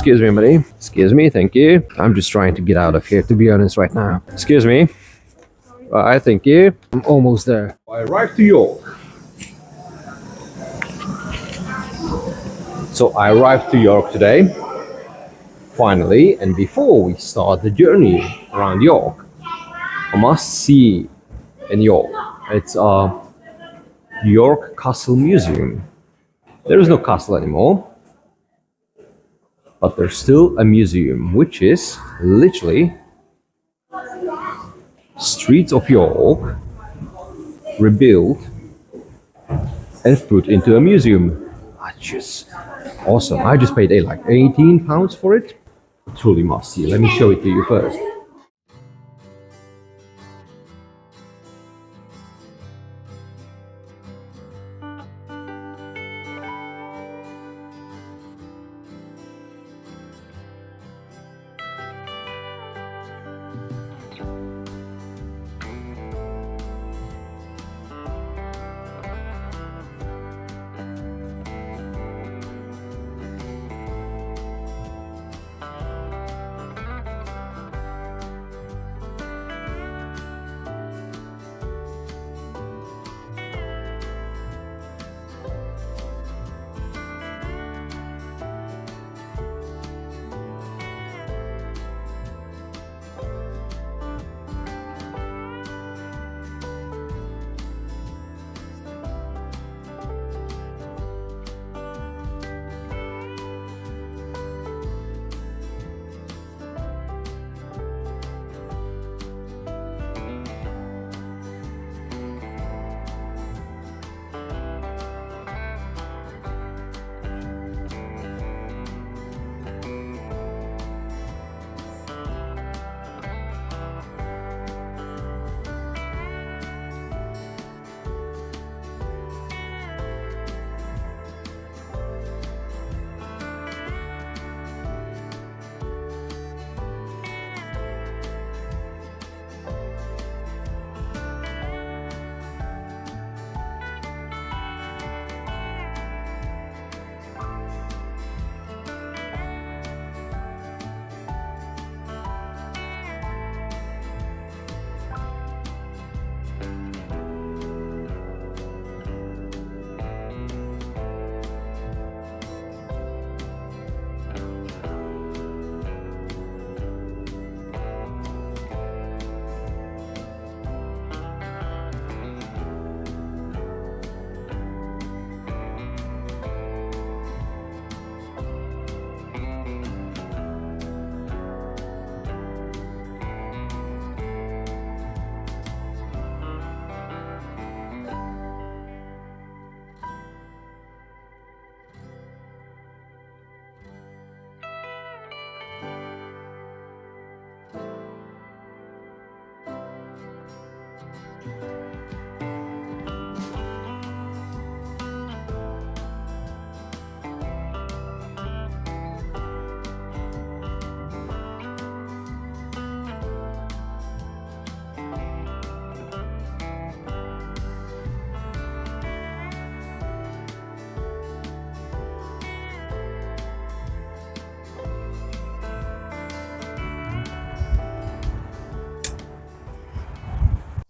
Excuse me, buddy. Excuse me, thank you. I'm just trying to get out of here, to be honest, right now. Excuse me. I thank you. I'm almost there. I arrived to York. So I arrived to York today, finally, and before we start the journey around York, a must-see in York. It's a York Castle Museum. There is no castle anymore, but there's still a museum, which is literally streets of York rebuilt and put into a museum. Just awesome. I just paid like £18 for it. Truly must see. Let me show it to you first.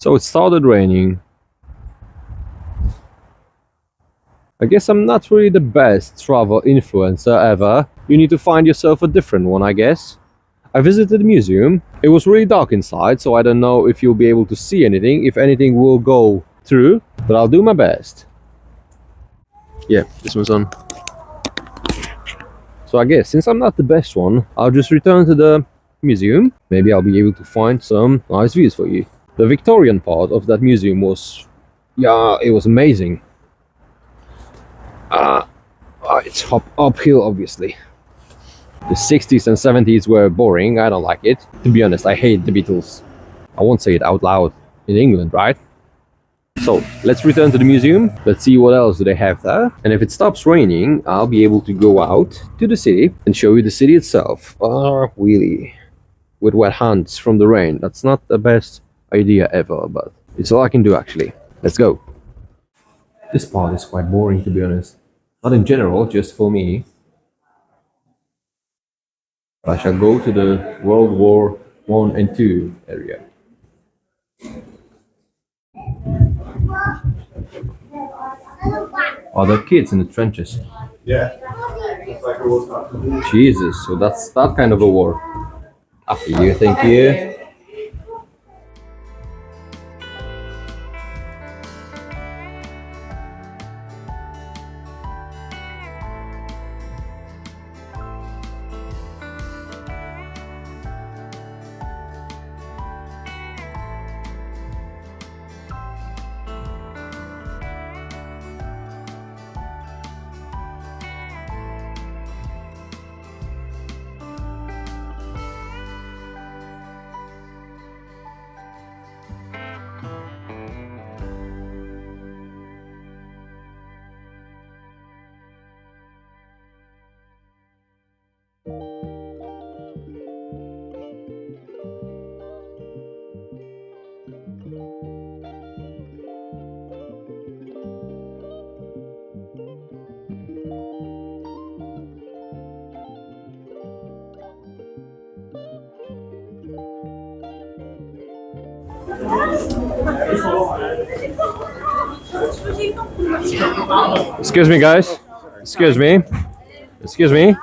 So it started raining. I guess I'm not really the best travel influencer ever. You need to find yourself a different one, I guess. I visited the museum. It was really dark inside, so I don't know if you'll be able to see anything, if anything will go through, but I'll do my best. Yeah, this one's on. So I guess since I'm not the best one, I'll just return to the museum. Maybe I'll be able to find some nice views for you. The Victorian part of that museum was, yeah, it was amazing. It's uphill, obviously. The 60s and 70s were boring. I don't like it. To be honest, I hate the Beatles. I won't say it out loud in England, right? So let's return to the museum. Let's see what else do they have there. And if it stops raining, I'll be able to go out to the city and show you the city itself. Really, with wet hands from the rain. That's not the best idea ever, but it's all I can do actually. Let's go. This part is quite boring, to be honest. Not in general, just for me. I shall go to the World War One and Two area. Are there kids in the trenches? Yeah. It's like a World Cup. Jesus, so that's that kind of a war. After you, thank you. Excuse me, guys. Excuse me. Excuse me.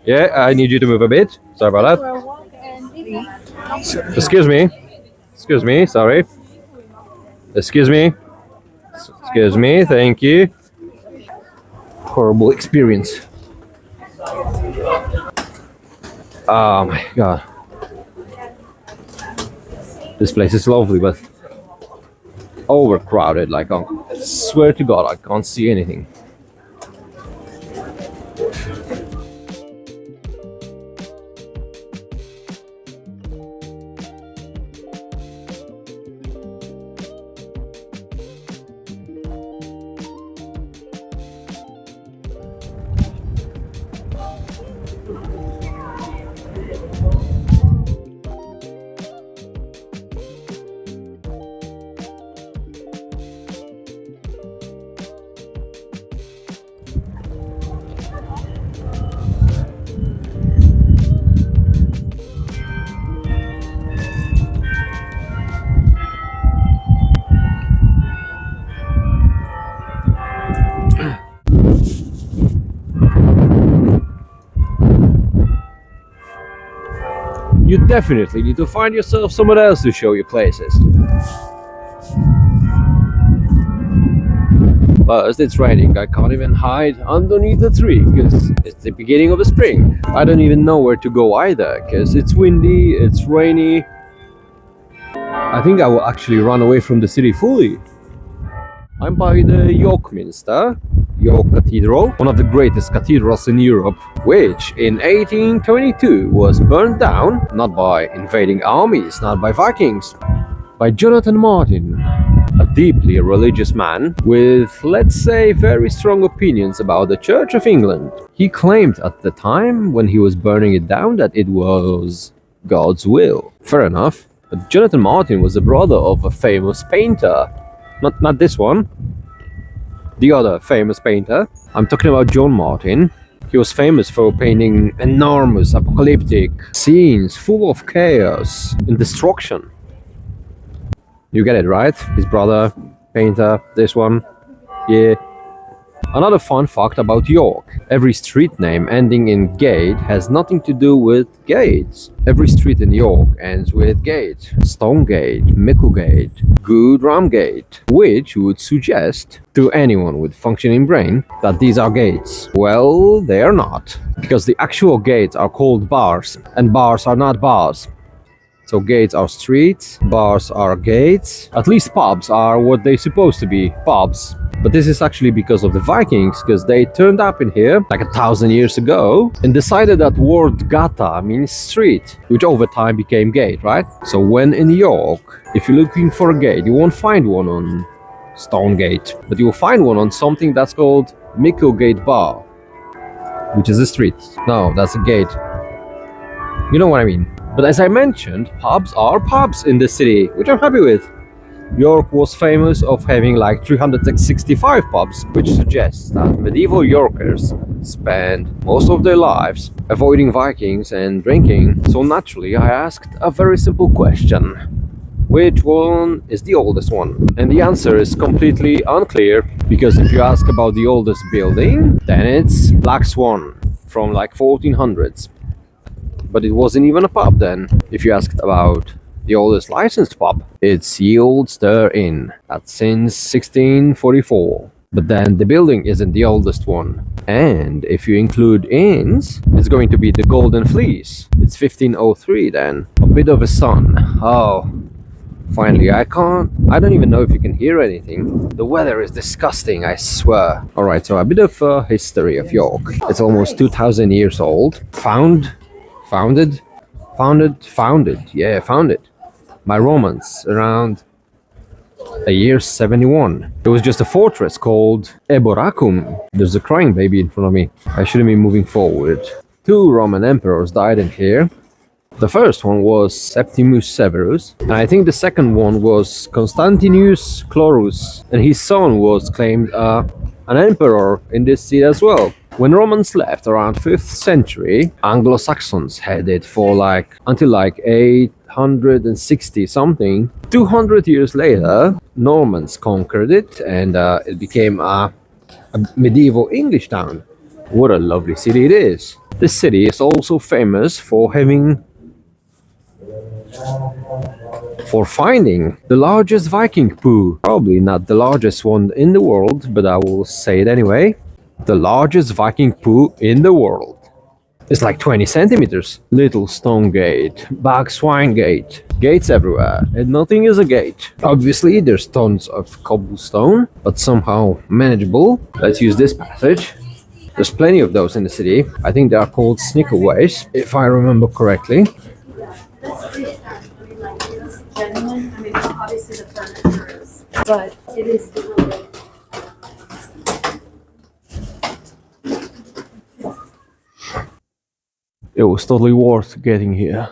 Yeah, I need you to move a bit. Sorry about that. Excuse me. Excuse me. Sorry. Excuse me. Excuse me. Thank you. Horrible experience. Oh my god. This place is lovely, but overcrowded. Like, I swear to God, I can't see anything. You definitely need to find yourself someone else to show you places. First, it's raining. I can't even hide underneath the tree because it's the beginning of the spring. I don't even know where to go either because it's windy, it's rainy. I think I will actually run away from the city fully. I'm by the York Minster, York Cathedral, one of the greatest cathedrals in Europe, which in 1822 was burned down, not by invading armies, not by Vikings, by Jonathan Martin, a deeply religious man with, let's say, very strong opinions about the Church of England. He claimed at the time, when he was burning it down, that it was God's will. Fair enough, but Jonathan Martin was the brother of a famous painter. Not this one. The other famous painter. I'm talking about John Martin. He was famous for painting enormous apocalyptic scenes full of chaos and destruction. You get it, right? His brother, painter, this one. Yeah. Another fun fact about York. Every street name ending in gate has nothing to do with gates. Every street in York ends with gate. Stonegate, Micklegate, Good Ramgate, which would suggest to anyone with functioning brain that these are gates. Well, they are not. Because the actual gates are called bars, and bars are not bars. So gates are streets, bars are gates. At least pubs are what they're supposed to be, pubs. But this is actually because of the Vikings, because they turned up in here like 1,000 years ago and decided that word gata means street, which over time became gate, right? So when in York, if you're looking for a gate, you won't find one on Stonegate, but you will find one on something that's called Micklegate Bar, which is a street. No, that's a gate. You know what I mean. But as I mentioned, pubs are pubs in this city, which I'm happy with. York was famous of having like 365 pubs, which suggests that medieval Yorkers spent most of their lives avoiding Vikings and drinking. So naturally, I asked a very simple question. Which one is the oldest one? And the answer is completely unclear, because if you ask about the oldest building, then it's Black Swan from like 1400s. But it wasn't even a pub then. If you asked about the oldest licensed pub, it's Ye Old Stir Inn. That's since 1644. But then the building isn't the oldest one. And if you include inns, it's going to be the Golden Fleece. It's 1503 then. A bit of a sun. Oh, finally, I don't even know if you can hear anything. The weather is disgusting, I swear. Alright, so a bit of history of York. It's almost 2000 years old. Founded by Romans around the year 71. It was just a fortress called Eboracum. There's a crying baby in front of me. I shouldn't be moving forward. 2 Roman emperors died in here. The first one was Septimus Severus, and I think the second one was Constantinus Chlorus, and his son was claimed an emperor in this city as well. When Romans left around 5th century, Anglo-Saxons had it for until 860 something. 200 years later, Normans conquered it, and it became a medieval English town. What a lovely city it is. This city is also famous for finding the largest Viking poo. Probably not the largest one in the world, but I will say it anyway. The largest Viking poo in the world. It's like 20 centimeters. Little stone gate, bag swine gate, gates everywhere, and nothing is a gate. Obviously, there's tons of cobblestone, but somehow manageable. Let's use this passage. There's plenty of those in the city. I think they are called snickerways, if I remember correctly. Genuine. I mean, obviously the furniture is, but it is the really. It was totally worth getting here.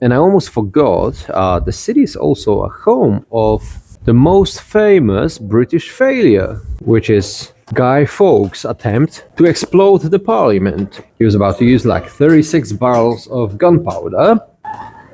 And I almost forgot, the city is also a home of the most famous British failure, which is Guy Fawkes' attempt to explode the parliament. He was about to use like 36 barrels of gunpowder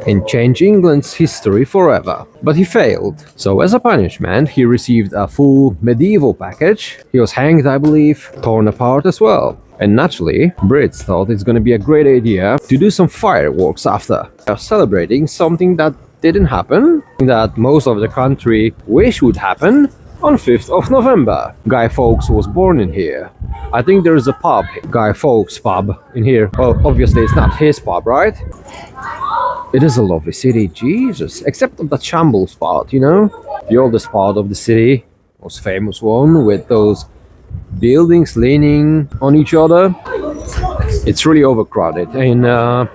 and change England's history forever. But he failed. So as a punishment, he received a full medieval package. He was hanged, I believe, torn apart as well. And naturally, Brits thought it's gonna be a great idea to do some fireworks after. They are celebrating something that didn't happen, that most of the country wish would happen, on 5th of November. Guy Fawkes was born in here. I think there is a pub, Guy Fawkes pub, in here. Well, obviously it's not his pub, right? It is a lovely city, Jesus. Except of that Shambles part, you know? The oldest part of the city, most famous one, with those buildings leaning on each other. It's really overcrowded, and I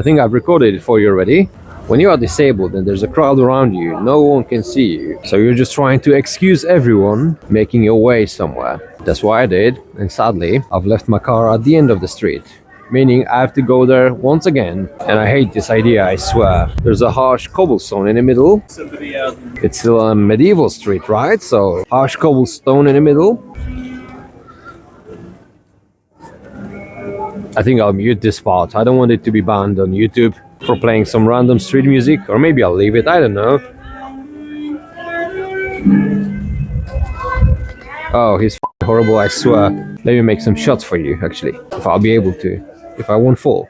think I've recorded it for you already. When you are disabled and there's a crowd around you, no one can see you. So you're just trying to excuse everyone making your way somewhere. That's what I did, and sadly, I've left my car at the end of the street. Meaning I have to go there once again. And I hate this idea, I swear. There's a harsh cobblestone in the middle. It's still a medieval street, right? So harsh cobblestone in the middle. I think I'll mute this part. I don't want it to be banned on YouTube for playing some random street music. Or maybe I'll leave it, I don't know. Oh, he's horrible, I swear. Let me make some shots for you, actually. If I'll be able to. If I won't fall.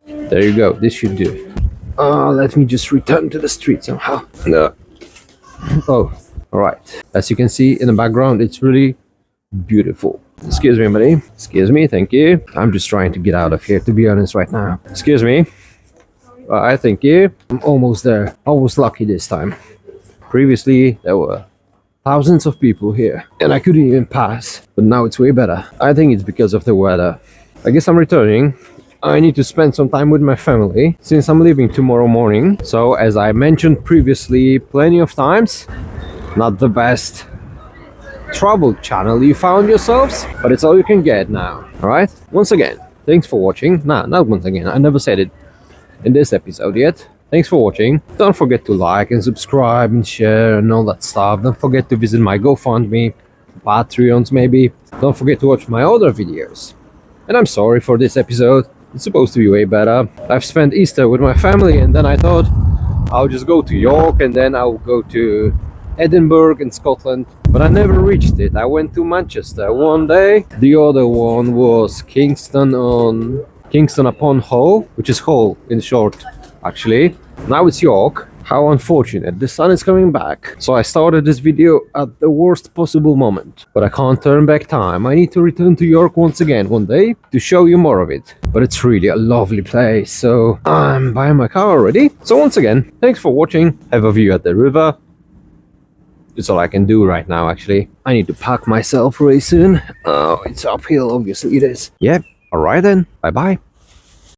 There you go, this should do. Let me just return to the street somehow. No. Oh, alright. As you can see in the background, it's really beautiful. Excuse me, buddy. Excuse me, thank you. I'm just trying to get out of here, to be honest, right now. Excuse me. I thank you. I'm almost there. I was lucky this time. Previously, there were thousands of people here, and I couldn't even pass. But now it's way better. I think it's because of the weather. I guess I'm returning. I need to spend some time with my family, since I'm leaving tomorrow morning. So, as I mentioned previously plenty of times, not the best troubled channel you found yourselves, but it's all you can get now. Alright? Once again, thanks for watching. Nah, not once again, I never said it in this episode yet. Thanks for watching. Don't forget to like and subscribe and share and all that stuff. Don't forget to visit my GoFundMe, Patreons maybe. Don't forget to watch my other videos. And I'm sorry for this episode. It's supposed to be way better. I've spent Easter with my family and then I thought I'll just go to York and then I'll go to Edinburgh in Scotland. But I never reached it. I went to Manchester one day. The other one was Kingston upon Hull, which is Hull in short, actually. Now it's York. How unfortunate. The sun is coming back. So I started this video at the worst possible moment. But I can't turn back time. I need to return to York once again one day to show you more of it. But it's really a lovely place. So I'm buying my car already. So once again, thanks for watching. Have a view at the river. That's all I can do right now, actually. I need to pack myself really soon. Oh, it's uphill, obviously it is. Yep. Alright then. Bye bye.